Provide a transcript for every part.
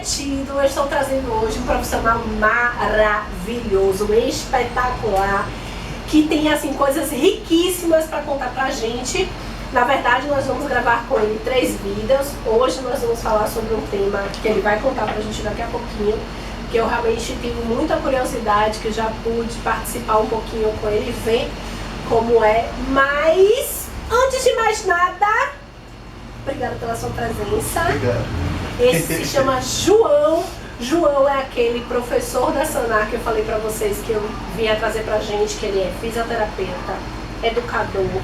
prometido, eu estou trazendo hoje um profissional maravilhoso, espetacular, que tem assim coisas riquíssimas para contar pra gente. Na verdade, nós vamos gravar com ele 3 vídeos. Hoje nós vamos falar sobre um tema que ele vai contar pra gente daqui a pouquinho, que eu realmente tenho muita curiosidade, que eu já pude participar um pouquinho com ele, ver como é. Mas, antes de mais nada, obrigada pela sua presença. Obrigado. Esse se chama João. João é aquele professor da Sanar que eu falei pra vocês que eu vinha trazer pra gente, que ele é fisioterapeuta, educador,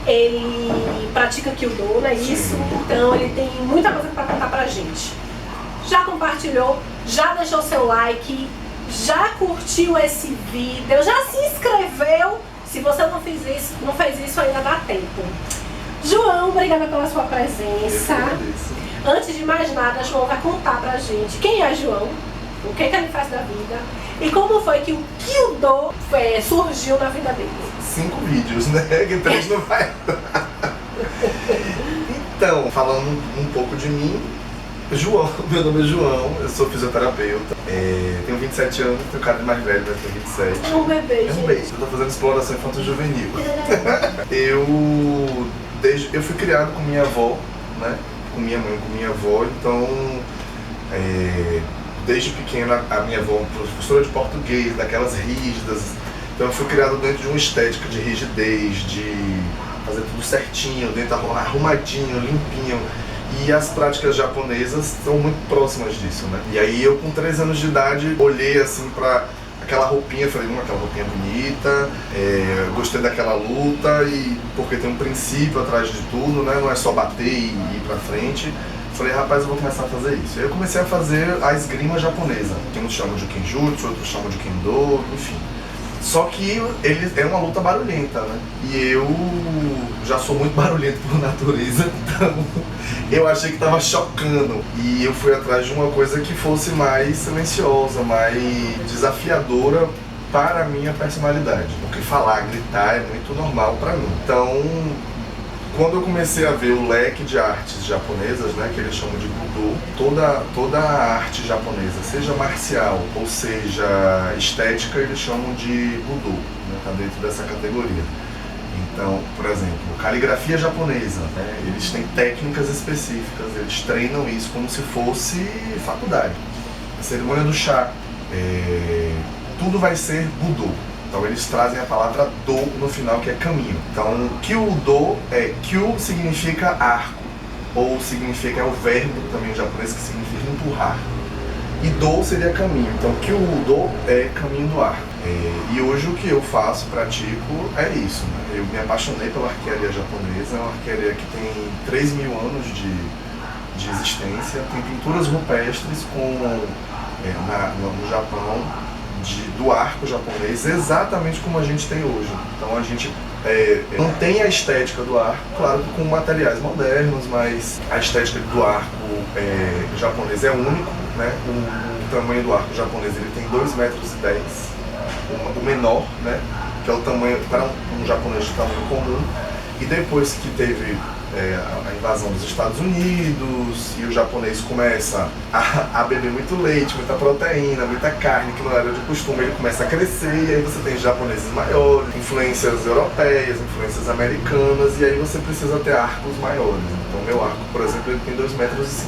ele pratica Kyudo, não é isso? Então ele tem muita coisa pra contar pra gente. Já compartilhou, já deixou seu like, já curtiu esse vídeo, já se inscreveu? Se você não fez isso ainda dá tempo. João, obrigada pela sua presença. Antes de mais nada, João vai contar pra gente quem é João, o que ele faz da vida e como foi que o Kyudo surgiu na vida dele. 5 vídeos, né? Que 3 não vai. Então, falando um pouco de mim, João, meu nome é João, eu sou fisioterapeuta, tenho 27 anos, tenho cara de mais velho, né? Tenho 27. É um bebê, gente. É um bebê, eu tô fazendo exploração infanto-juvenil. Eu fui criado com minha avó, né? Com minha mãe, com minha avó, então desde pequena a minha avó é professora de português, daquelas rígidas, então eu fui criado dentro de uma estética de rigidez, de fazer tudo certinho, dentro arrumadinho, limpinho, e as práticas japonesas são muito próximas disso, né? E aí eu com 3 anos de idade olhei assim pra aquela roupinha, falei, aquela roupinha bonita, gostei daquela luta, e porque tem um princípio atrás de tudo, né? Não é só bater e ir pra frente. Falei, rapaz, eu vou começar a fazer isso. Aí eu comecei a fazer a esgrima japonesa, que uns chamam de Kenjutsu, outros chamam de Kendo, enfim. Só que ele é uma luta barulhenta, né? E eu já sou muito barulhento por natureza, então eu achei que estava chocando. E eu fui atrás de uma coisa que fosse mais silenciosa, mais desafiadora para a minha personalidade. Porque falar, gritar é muito normal para mim. Então, quando eu comecei a ver o leque de artes japonesas, né, que eles chamam de Budo, toda a arte japonesa, seja marcial ou seja estética, eles chamam de Budo, né, tá dentro dessa categoria. Então, por exemplo, caligrafia japonesa, né, eles têm técnicas específicas, eles treinam isso como se fosse faculdade. A cerimônia do chá, tudo vai ser Budo. Então eles trazem a palavra do no final, que é caminho. Então, Kyudo Kyu significa arco, ou significa, é o verbo também em japonês que significa empurrar. E do seria caminho. Então, Kyudo é caminho do arco. E hoje o que eu faço, pratico, é isso, né? Eu me apaixonei pela arquearia japonesa, é uma arquearia que tem 3.000 anos de existência, tem pinturas rupestres no Japão, do arco japonês, exatamente como a gente tem hoje. Então a gente mantém a estética do arco, claro que com materiais modernos, mas a estética do arco japonês é único, né? O tamanho do arco japonês ele tem 2,10 metros, o menor, né? Que é o tamanho para um japonês de tamanho comum. E depois que teve a invasão dos Estados Unidos e o japonês começa a beber muito leite, muita proteína, muita carne, que não era de costume, ele começa a crescer, e aí você tem japoneses maiores, influências europeias, influências americanas, e aí você precisa ter arcos maiores. Então meu arco, por exemplo, ele tem 2,50 metros,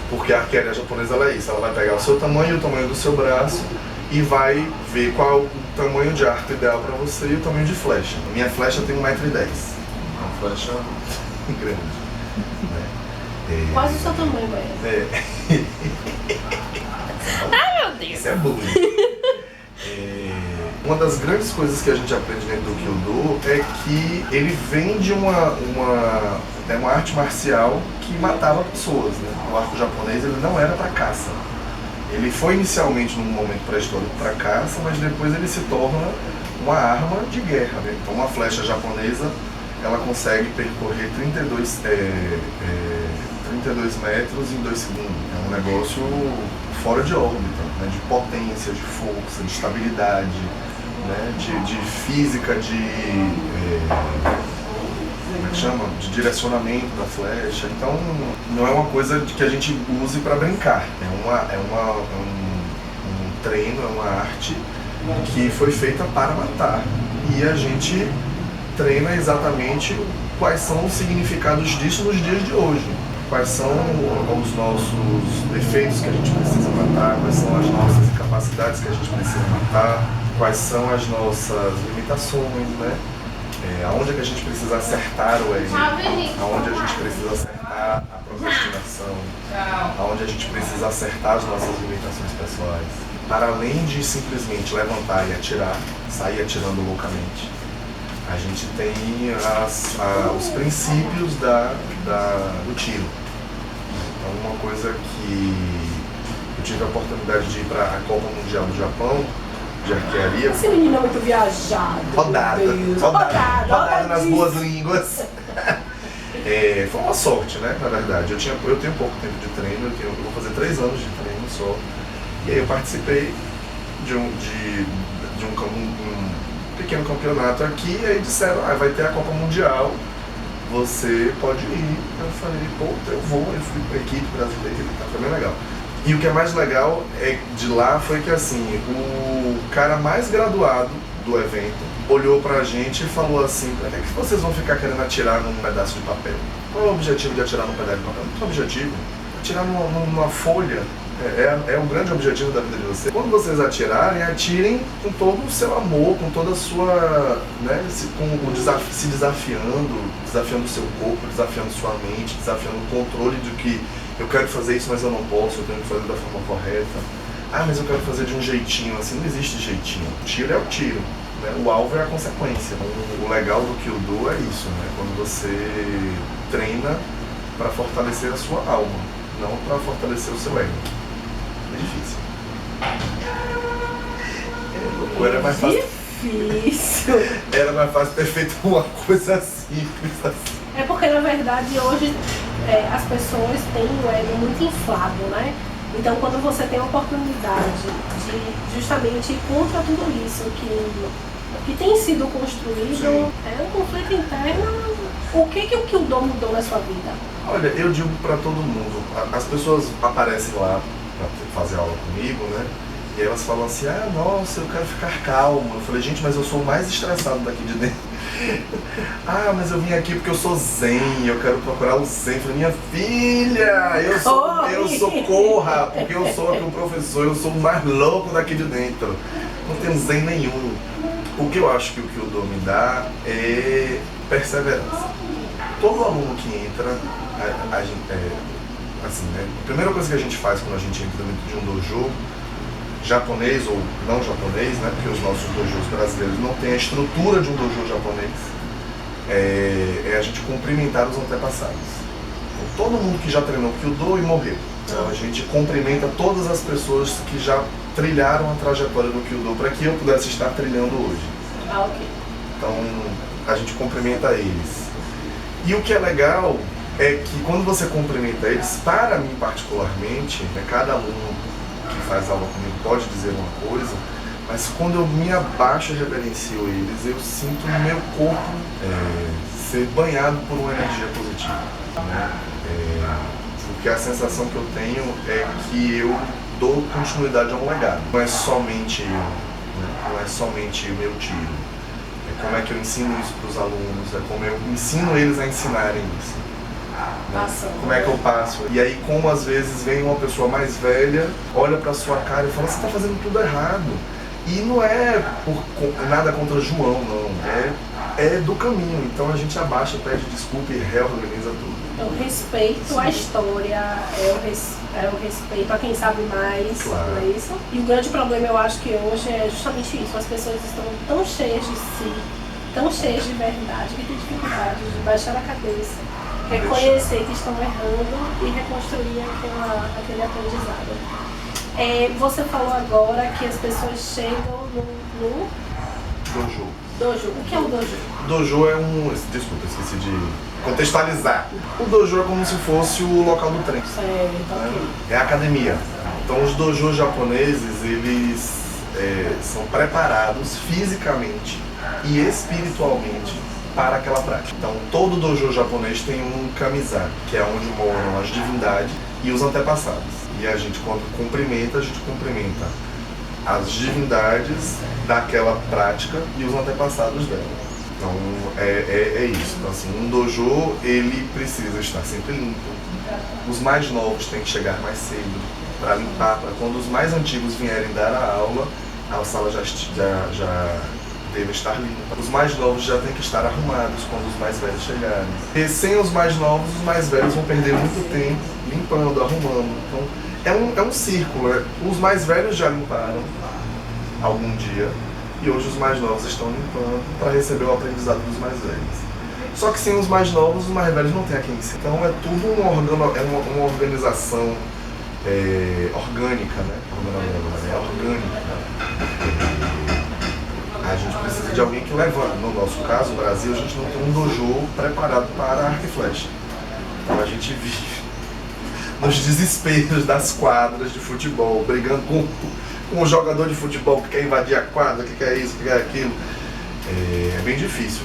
porque a arquearia japonesa ela é isso, ela vai pegar o seu tamanho e o tamanho do seu braço e vai ver qual o tamanho de arco ideal para você e o tamanho de flecha. A minha flecha tem 1,10 metros. Uma flecha grande. Né? Quase o seu tamanho, velho. Ai, meu Deus! Isso é bullying. Uma das grandes coisas que a gente aprende dentro do Kyudo é que ele vem de uma arte marcial que matava pessoas, né? O arco japonês ele não era para caça. Ele foi inicialmente num momento pré-histórico para caça, mas depois ele se torna uma arma de guerra, né? Então uma flecha japonesa ela consegue percorrer 32 metros em 2 segundos. É um negócio fora de órbita, né? De potência, de força, de estabilidade, né? De física, como é que chama? De direcionamento da flecha. Então não é uma coisa que a gente use para brincar. É um treino, é uma arte que foi feita para matar. E a gente treina exatamente quais são os significados disso nos dias de hoje. Quais são os nossos defeitos que a gente precisa matar, quais são as nossas incapacidades que a gente precisa matar, quais são as nossas limitações, né? Aonde é que a gente precisa acertar o erro, aonde a gente precisa acertar a procrastinação, aonde a gente precisa acertar as nossas limitações pessoais. Para além de simplesmente levantar e atirar, sair atirando loucamente, a gente tem os princípios do tiro. Então, uma coisa que eu tive a oportunidade de ir para a Copa Mundial do Japão, de arquearia. Esse menino é muito viajado. Rodada nas boas línguas. Foi uma sorte, né, na verdade. Eu tenho pouco tempo de treino, eu vou fazer 3 anos de treino só. E aí eu participei de um pequeno campeonato aqui, e aí disseram, vai ter a Copa Mundial, você pode ir. Eu falei, eu vou, eu fui para a equipe brasileira, foi bem legal. E o que é mais legal de lá foi que assim, o cara mais graduado do evento olhou pra gente e falou assim, pra que vocês vão ficar querendo atirar num pedaço de papel? Qual é o objetivo de atirar num pedaço de papel? Não tem objetivo. Atirar numa folha é o grande objetivo da vida de vocês. Quando vocês atirarem, atirem com todo o seu amor, com toda a sua, né, se desafiando o seu corpo, desafiando sua mente, desafiando o controle de que eu quero fazer isso, mas eu não posso, eu tenho que fazer da forma correta. Mas eu quero fazer de um jeitinho, assim, não existe jeitinho. O tiro é o tiro, né? O alvo é a consequência. O legal do Kyudo é isso, né? Quando você treina para fortalecer a sua alma, não para fortalecer o seu ego. É difícil. Era mais fácil. Difícil. Era mais fácil ter feito uma coisa simples assim. É porque, na verdade, hoje as pessoas têm o ego muito inflado, né? Então, quando você tem a oportunidade de justamente ir contra tudo isso que tem sido construído, Sim. É um conflito interno. O que o Kyudo mudou na sua vida? Olha, eu digo para todo mundo, as pessoas aparecem lá para fazer aula comigo, né? E elas falam assim, nossa, eu quero ficar calmo. Eu falei, gente, mas eu sou o mais estressado daqui de dentro. Mas eu vim aqui porque eu sou zen, eu quero procurar o zen. Eu falei, minha filha, eu sou corra, porque eu sou aqui o professor, eu sou o mais louco daqui de dentro. Não tenho zen nenhum. O que eu acho que o Kyudo me dá é perseverança. Todo aluno que entra, assim, né? A primeira coisa que a gente faz quando a gente entra dentro de um dojo, japonês ou não japonês, né? Porque os nossos dojos brasileiros não têm a estrutura de um dojo japonês, é a gente cumprimentar os antepassados. Então, todo mundo que já treinou Kyudo e morreu. Então a gente cumprimenta todas as pessoas que já trilharam a trajetória do Kyudo para que eu pudesse estar trilhando hoje. Ok. Então a gente cumprimenta eles. E o que é legal é que quando você cumprimenta eles, para mim particularmente, né, cada aluno que faz aula comigo pode dizer uma coisa, mas quando eu me abaixo e reverencio eles, eu sinto o meu corpo ser banhado por uma energia positiva. Né? Porque a sensação que eu tenho é que eu dou continuidade a um legado. Não é somente eu, né? Não é somente o meu tiro. É como é que eu ensino isso para os alunos, é como eu ensino eles a ensinarem isso. Como é que eu passo? E aí, como às vezes vem uma pessoa mais velha, olha pra sua cara e fala, você tá fazendo tudo errado. E não é nada contra João, não. É do caminho. Então a gente abaixa, pede desculpa e reorganiza tudo. Eu respeito a história, eu respeito a quem sabe mais, Claro. Não é isso? E o grande problema, eu acho que hoje é justamente isso. As pessoas estão tão cheias de si, tão cheias de verdade, que têm dificuldade de baixar a cabeça, reconhecer que estão errando e reconstruir aquele aprendizado. Você falou agora que as pessoas chegam no Dojo. dojo. O que é o dojo? Dojo é desculpa, esqueci de contextualizar. O dojo é como se fosse o local do treino. Certo, ok. É a academia. Então os dojos japoneses, eles são preparados fisicamente e espiritualmente para aquela prática. Então, todo dojo japonês tem um kamiza, que é onde moram as divindades e os antepassados. E a gente, quando cumprimenta, a gente cumprimenta as divindades daquela prática e os antepassados dela. Então, é isso. Então, assim, um dojo, ele precisa estar sempre limpo. Os mais novos têm que chegar mais cedo para limpar, para quando os mais antigos vierem dar a aula, a sala já deve estar limpa. Os mais novos já têm que estar arrumados quando os mais velhos chegarem. E sem os mais novos, os mais velhos vão perder muito tempo limpando, arrumando. Então, é um círculo. Né? Os mais velhos já limparam algum dia e hoje os mais novos estão limpando para receber o aprendizado dos mais velhos. Só que sem os mais novos, os mais velhos não têm a quem ensinar. Então é tudo uma organização orgânica, né? Orgânica. A gente precisa de alguém que levante. No nosso caso, o Brasil, a gente não tem um dojo preparado para arco e flecha. Então a gente vive nos desesperos das quadras de futebol, brigando com um jogador de futebol que quer invadir a quadra, que quer isso, que quer aquilo. É bem difícil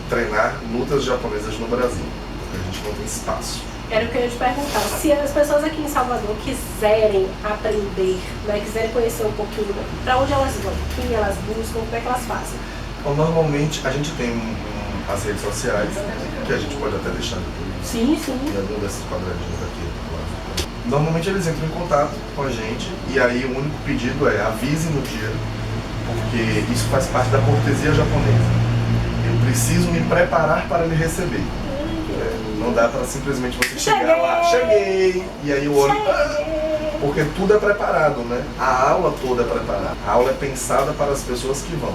treinar lutas japonesas no Brasil, porque a gente não tem espaço. Era o que eu ia te perguntar. Se as pessoas aqui em Salvador quiserem aprender, né, quiserem conhecer um pouquinho, para onde elas vão? Quem elas buscam? Como é que elas fazem? Então, normalmente, a gente tem as redes sociais, que a gente pode até deixar depois. Sim. E algum desses quadradinhos aqui. Normalmente eles entram em contato com a gente e aí o único pedido é avise no dia, porque isso faz parte da cortesia japonesa. Eu preciso me preparar para lhe receber. Não dá para simplesmente você chegar lá, cheguei, e aí o olho... Porque tudo é preparado, né? A aula toda é preparada. A aula é pensada para as pessoas que vão.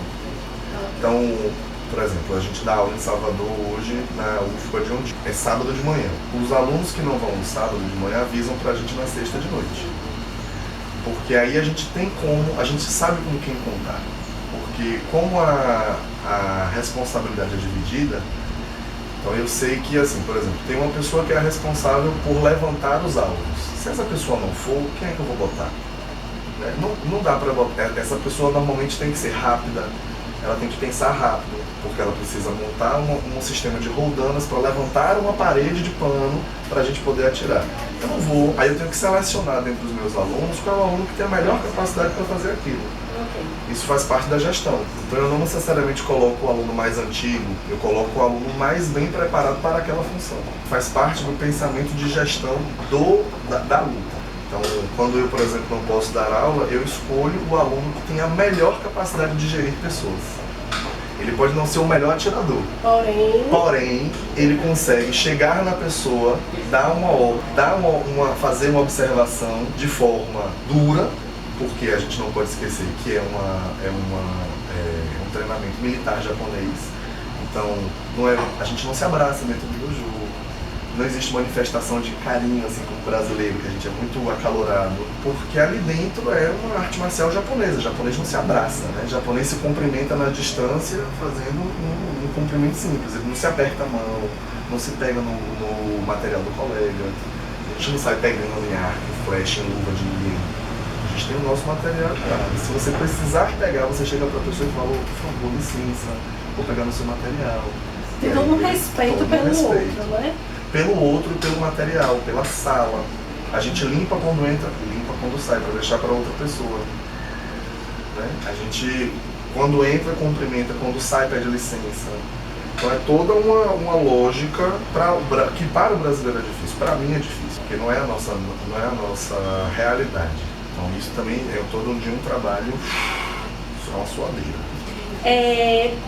Então, por exemplo, a gente dá aula em Salvador hoje na UFBA de um dia. É sábado de manhã. Os alunos que não vão no sábado de manhã avisam pra gente na sexta de noite. Porque aí a gente sabe com quem contar. Porque como a responsabilidade é dividida, então eu sei que, assim, por exemplo, tem uma pessoa que é responsável por levantar os alunos. Se essa pessoa não for, quem é que eu vou botar? Né? Não dá pra botar. Essa pessoa normalmente tem que ser rápida, ela tem que pensar rápido, porque ela precisa montar um sistema de roldanas para levantar uma parede de pano para a gente poder atirar. Eu não vou, aí eu tenho que selecionar dentro dos meus alunos qual é o aluno que tem a melhor capacidade para fazer aquilo. Isso faz parte da gestão. Então eu não necessariamente coloco o aluno mais antigo, eu coloco o aluno mais bem preparado para aquela função. Faz parte do pensamento de gestão da luta. Então, quando eu, por exemplo, não posso dar aula, eu escolho o aluno que tem a melhor capacidade de gerir pessoas. Ele pode não ser o melhor atirador, porém ele consegue chegar na pessoa, fazer uma observação de forma dura, porque a gente não pode esquecer que é um treinamento militar japonês. Então, a gente não se abraça dentro do dojo. Não existe manifestação de carinho assim como o brasileiro, que a gente é muito acalorado, porque ali dentro é uma arte marcial japonesa. O japonês não se abraça, né? O japonês se cumprimenta na distância fazendo um cumprimento simples. Ele não se aperta a mão, não se pega no material do colega. A gente não sai pegando em arco, flecha, em luva de ninguém. A gente tem o nosso material, cara. Se você precisar pegar, você chega para a pessoa e fala, por favor, licença, vou pegar no seu material. Tem todo um respeito pelo outro, não é? Pelo outro, pelo material, pela sala. A gente limpa quando entra, limpa quando sai, para deixar para outra pessoa. Né? A gente, quando entra, cumprimenta, quando sai, pede licença. Então é toda uma lógica que para o brasileiro é difícil, para mim é difícil, porque não é a nossa realidade. Então isso também é todo dia um trabalho, só uma suadeira.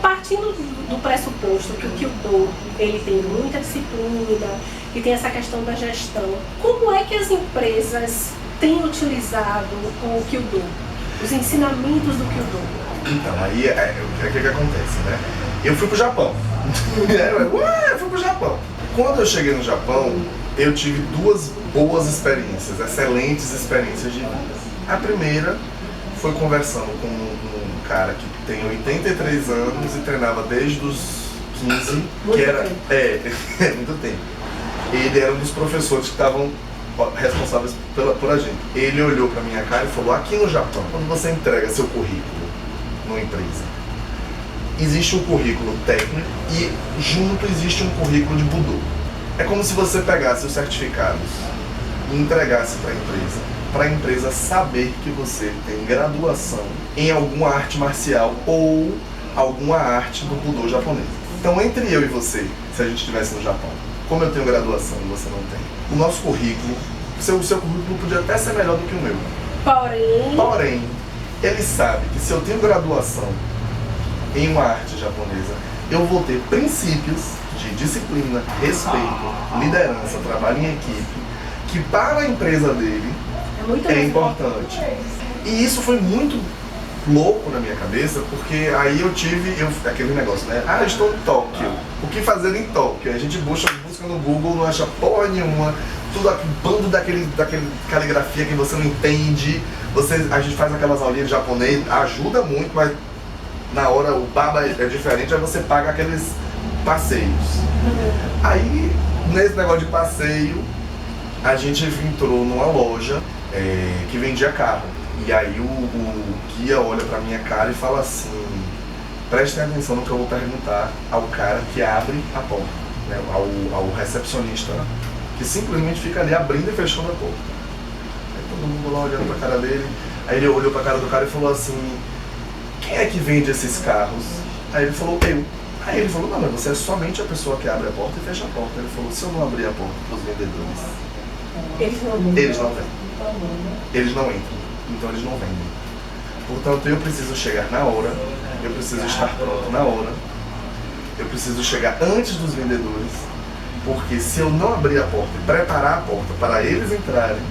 Partindo do pressuposto que o Kyudo ele tem muita disciplina e tem essa questão da gestão, como é que as empresas têm utilizado o Kyudo, os ensinamentos do Kyudo? Então, aí o que acontece, né? Eu fui pro Japão. Eu fui pro Japão. Quando eu cheguei no Japão, eu tive duas boas experiências, excelentes experiências de vida. A primeira foi conversando com um cara que tem 83 anos e treinava desde os 15, que era muito tempo. Ele era um dos professores que estavam responsáveis por a gente. Ele olhou pra minha cara e falou, aqui no Japão, quando você entrega seu currículo numa empresa, existe um currículo técnico e junto existe um currículo de Budô. É como se você pegasse os certificados e entregasse para a empresa saber que você tem graduação em alguma arte marcial ou alguma arte do Budô japonês. Então, entre eu e você, se a gente estivesse no Japão, como eu tenho graduação e você não tem, o nosso currículo, o seu currículo podia até ser melhor do que o meu. Porém, ele sabe que se eu tenho graduação em uma arte japonesa, eu vou ter princípios de disciplina, respeito, liderança, trabalho em equipe, que para a empresa dele é importante. E isso foi muito louco na minha cabeça, porque aí eu tive aquele negócio, né? Ah, eu estou em Tóquio. O que fazer em Tóquio? A gente busca no Google, não acha porra nenhuma, tudo aquele bando daquele caligrafia que você não entende. A gente faz aquelas aulinhas de japonês, ajuda muito, mas na hora o baba é diferente, aí você paga aqueles passeios. Aí, nesse negócio de passeio, a gente entrou numa loja que vendia carro. E aí o guia olha pra minha cara e fala assim: prestem atenção no que eu vou perguntar ao cara que abre a porta, né? ao recepcionista, que simplesmente fica ali abrindo e fechando a porta. Aí todo mundo lá olhando pra cara dele, aí ele olhou pra cara do cara e falou assim: quem é que vende esses carros? Aí ele falou: eu. Aí ele falou: não, mas você é somente a pessoa que abre a porta e fecha a porta. Ele falou: se eu não abrir a porta pros vendedores, eles não vêm. Eles não entram. Então eles não vendem. Portanto, eu preciso chegar na hora, eu preciso estar pronto na hora, eu preciso chegar antes dos vendedores, porque se eu não abrir a porta e preparar a porta para eles entrarem,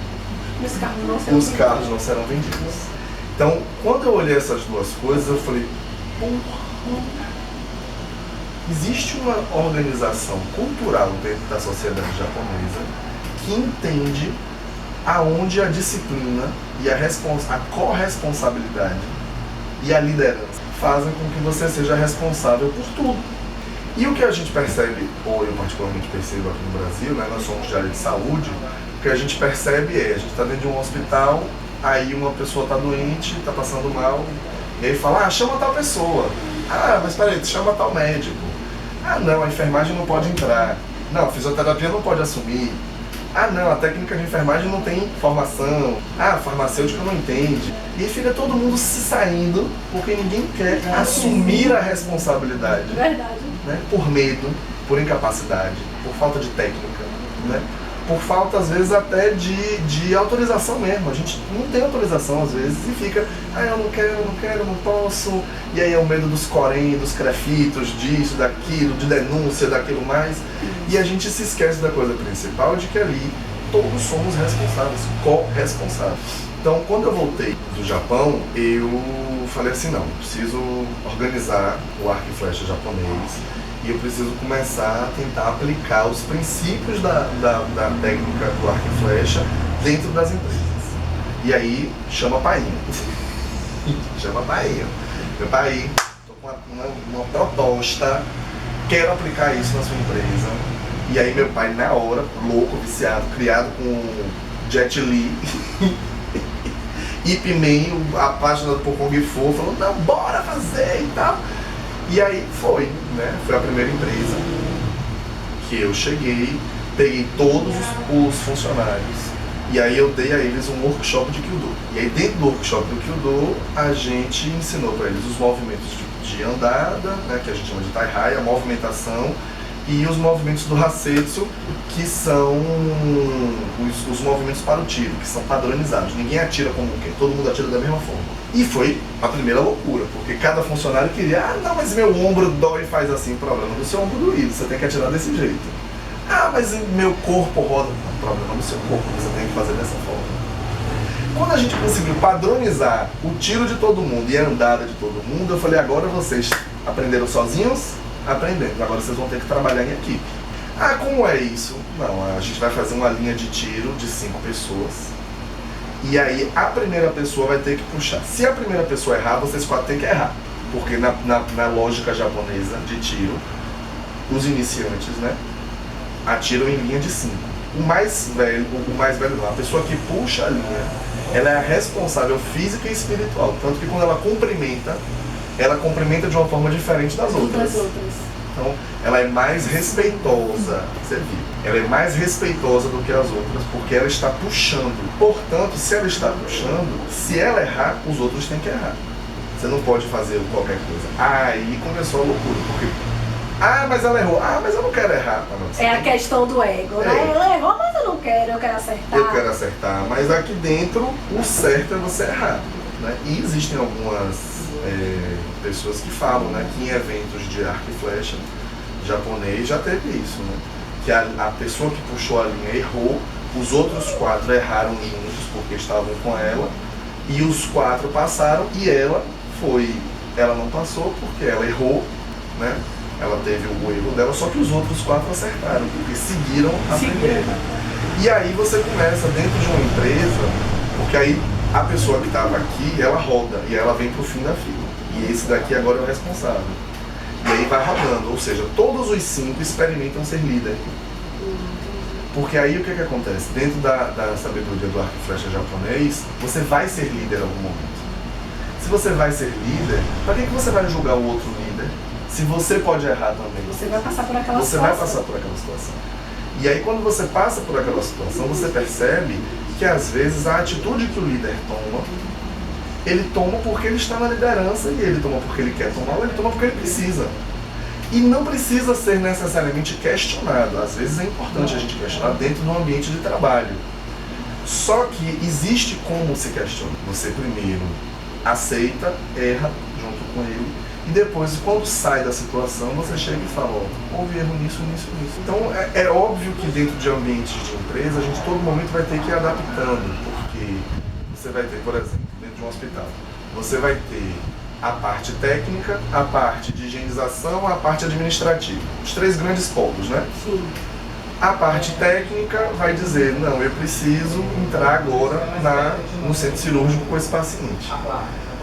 os carros não serão vendidos. Então, quando eu olhei essas duas coisas, eu falei: porra, existe uma organização cultural dentro da sociedade japonesa que entende aonde a disciplina e a corresponsabilidade e a liderança fazem com que você seja responsável por tudo. E o que a gente percebe, ou eu particularmente percebo aqui no Brasil, né, nós somos de área de saúde, o que a gente percebe a gente está dentro de um hospital, aí uma pessoa está doente, está passando mal, e aí fala: ah, chama tal pessoa. Ah, mas peraí, chama tal médico. Ah, não, a enfermagem não pode entrar. Não, a fisioterapia não pode assumir. Ah, não, a técnica de enfermagem não tem formação. Ah, a farmacêutica não entende. E fica todo mundo se saindo porque ninguém quer assumir a responsabilidade. Verdade. Né? Por medo, por incapacidade, por falta de técnica, né? Por falta, às vezes, até de autorização mesmo. A gente não tem autorização, às vezes, e fica: ah, eu não quero, não posso. E aí é o medo dos corém, dos crefitos, disso, daquilo, de denúncia, daquilo mais. E a gente se esquece da coisa principal, de que ali todos somos responsáveis, corresponsáveis. Então, quando eu voltei do Japão, eu falei assim: não, preciso organizar o arco e flecha japonês. E eu preciso começar a tentar aplicar os princípios da técnica do arco e flecha dentro das empresas. E aí, chama Painho. Chama Painho. Meu pai, estou com uma proposta, quero aplicar isso na sua empresa. E aí meu pai, na hora, louco, viciado, criado com Jet Li, Ip Man, a página do Kung Fu, falou: não, bora fazer e tal. E aí foi, né? Foi a primeira empresa que eu cheguei, peguei todos os funcionários e aí eu dei a eles um workshop de Kyudo. E aí dentro do workshop do Kyudo, a gente ensinou para eles os movimentos de andada, né, que a gente chama de Taihai, a movimentação, e os movimentos do Hasetsu, que são os movimentos para o tiro, que são padronizados. Ninguém atira como quem, todo mundo atira da mesma forma. E foi a primeira loucura, porque cada funcionário queria: ah, não, mas meu ombro dói e faz assim. Problema do seu ombro doído, você tem que atirar desse jeito. Ah, mas meu corpo roda. Problema do seu corpo, você tem que fazer dessa forma. Quando a gente conseguiu padronizar o tiro de todo mundo e a andada de todo mundo, eu falei: agora vocês aprenderam sozinhos? Aprendendo. Agora vocês vão ter que trabalhar em equipe. Ah, como é isso? Não, a gente vai fazer uma linha de tiro de 5 pessoas. E aí a primeira pessoa vai ter que puxar. Se a primeira pessoa errar, vocês 4 têm que errar. Porque na lógica japonesa de tiro, os iniciantes, né, atiram em linha de 5. O mais velho não, a pessoa que puxa a linha, ela é a responsável física e espiritual. Tanto que quando ela cumprimenta, ela cumprimenta de uma forma diferente das outras. Das outras. Então, ela é mais respeitosa, você viu? Ela é mais respeitosa do que as outras, porque ela está puxando. Portanto, se ela está puxando, se ela errar, os outros têm que errar. Você não pode fazer qualquer coisa. Aí começou a loucura, porque... mas ela errou. Mas eu não quero errar. É a questão do ego, né? Ela errou, mas eu quero acertar. Eu quero acertar, mas aqui dentro, o certo é você errar, né? E existem algumas pessoas que falam, né, que em eventos de arco e flecha japonês já teve isso, né? Que a pessoa que puxou a linha errou, os outros 4 erraram juntos porque estavam com ela, e os 4 passaram e ela não passou porque ela errou, né? Ela teve o erro dela, só que os outros 4 acertaram, porque seguiram a primeira. E aí você começa dentro de uma empresa, porque aí a pessoa que estava aqui, ela roda e ela vem para o fim da fila. E esse daqui agora é o responsável. E aí vai rodando, ou seja, todos os 5 experimentam ser líder. Porque aí o que acontece? Dentro da sabedoria do arco e flecha japonês, você vai ser líder em algum momento. Se você vai ser líder, para que você vai julgar o outro líder? Se você pode errar também. Você vai passar por aquela situação. Você vai passar por aquela situação. E aí quando você passa por aquela situação, você percebe que às vezes a atitude que o líder toma, ele toma porque ele está na liderança, e ele toma porque ele quer tomar, ou ele toma porque ele precisa. E não precisa ser necessariamente questionado. Às vezes é importante a gente questionar dentro do ambiente de trabalho. Só que existe como se questionar. Você primeiro aceita, erra junto com ele, e depois, quando sai da situação, você chega e fala, houve erro nisso, nisso, nisso. Então, é óbvio que dentro de ambientes de empresa, a gente todo momento vai ter que ir adaptando, porque você vai ter, por exemplo, dentro de um hospital, você vai ter a parte técnica, a parte de higienização, a parte administrativa. Os 3 grandes polos, né? Sim. A parte técnica vai dizer, não, eu preciso entrar agora no centro cirúrgico com esse paciente.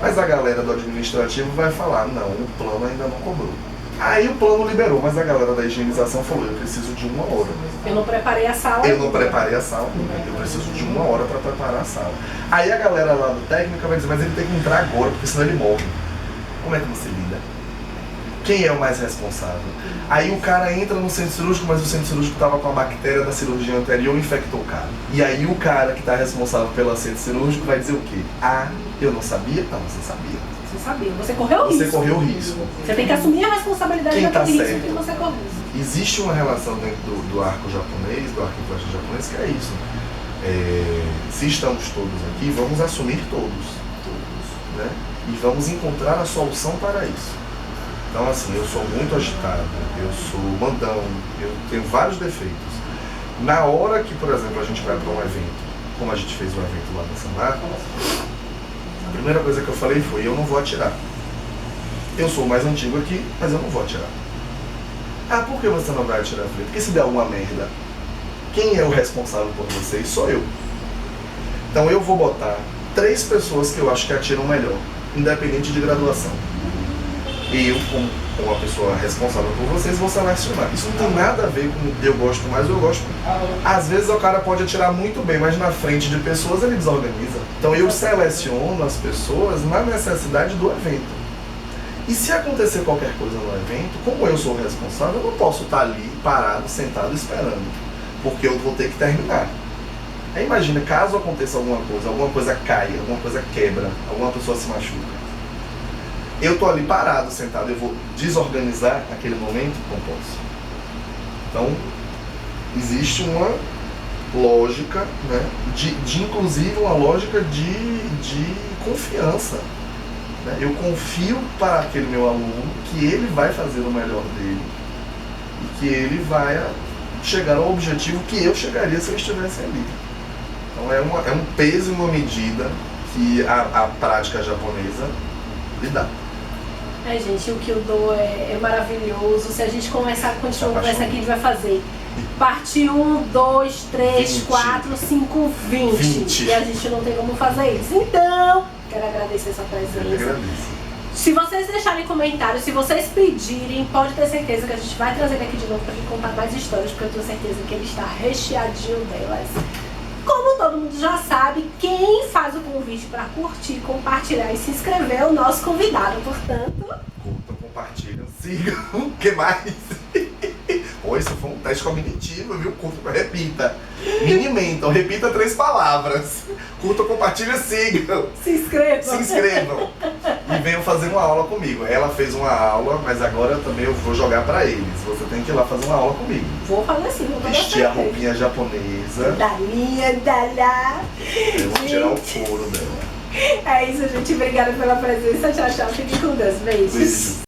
Mas a galera do administrativo vai falar, não, o plano ainda não cobrou. Aí o plano liberou, mas a galera da higienização falou, eu preciso de 1 hora. Eu não preparei a sala. Eu não preparei a sala, eu preciso de 1 hora para preparar a sala. Aí a galera lá do técnico vai dizer, mas ele tem que entrar agora, porque senão ele morre. Como é que você lida? Quem é o mais responsável? Aí o cara entra no centro cirúrgico, mas o centro cirúrgico estava com a bactéria da cirurgia anterior e infectou o cara. E aí o cara que está responsável pelo centro cirúrgico vai dizer o quê? Eu não sabia? Não, você sabia. Você sabia, você correu o risco. Você correu o risco. Você tem que assumir a responsabilidade daquele risco que você correu. Existe uma relação dentro do arco japonês, do arco e flecha japonês, que é isso. Se estamos todos aqui, vamos assumir todos, né? E vamos encontrar a solução para isso. Então, assim, eu sou muito agitado, eu sou mandão, eu tenho vários defeitos. Na hora que, por exemplo, a gente vai para um evento, como a gente fez um evento lá na Samar, a primeira coisa que eu falei foi, eu não vou atirar. Eu sou o mais antigo aqui, mas eu não vou atirar. Por que você não vai atirar? Eu falei, porque se der alguma merda, quem é o responsável por vocês? Sou eu. Então eu vou botar 3 pessoas que eu acho que atiram melhor, independente de graduação. E eu, como uma pessoa responsável por vocês, vou selecionar. Isso não tem nada a ver com eu gosto mais ou eu gosto menos. Às vezes o cara pode atirar muito bem, mas na frente de pessoas ele desorganiza. Então eu seleciono as pessoas na necessidade do evento. E se acontecer qualquer coisa no evento, como eu sou o responsável, eu não posso estar ali parado, sentado, esperando. Porque eu vou ter que terminar. Aí imagina, caso aconteça alguma coisa caia, alguma coisa quebra, alguma pessoa se machuca. Eu tô ali parado, sentado, eu vou desorganizar aquele momento? Não posso. Então, existe uma lógica, né, inclusive uma lógica de confiança. Né? Eu confio para aquele meu aluno que ele vai fazer o melhor dele e que ele vai chegar ao objetivo que eu chegaria se eu estivesse ali. Então é um peso e uma medida que a prática japonesa lhe dá. Gente, o Kyudo é maravilhoso. Se a gente começar a continuar a conversa aqui, a gente vai fazer parte 1, 2, 3, 20. 4, 5, 20. E a gente não tem como fazer isso. Então, quero agradecer a sua presença. Eu agradeço. Se vocês deixarem comentários, se vocês pedirem, pode ter certeza que a gente vai trazer ele aqui de novo para contar mais histórias, porque eu tenho certeza que ele está recheadinho delas. Como todo mundo já sabe, quem faz o convite para curtir, compartilhar e se inscrever é o nosso convidado. Portanto, Curtam, compartilham, sigam. O que mais? Pô, isso foi um teste cognitivo, viu? Curta, repita. Minimentam, repita 3 palavras. Curtam, compartilham, sigam. se inscreva. Se inscrevam. E venham fazer uma aula comigo. Ela fez uma aula, mas agora também eu vou jogar pra eles. Você tem que ir lá fazer uma aula comigo. Vou fazer assim, vou fazer Vestir a certeza. roupinha japonesa. Dalinha, dalá. Eu vou tirar o couro dela. É isso, gente. Obrigada pela presença. Tchau, tchau. Fiquem com Deus. Beijos. Beijo.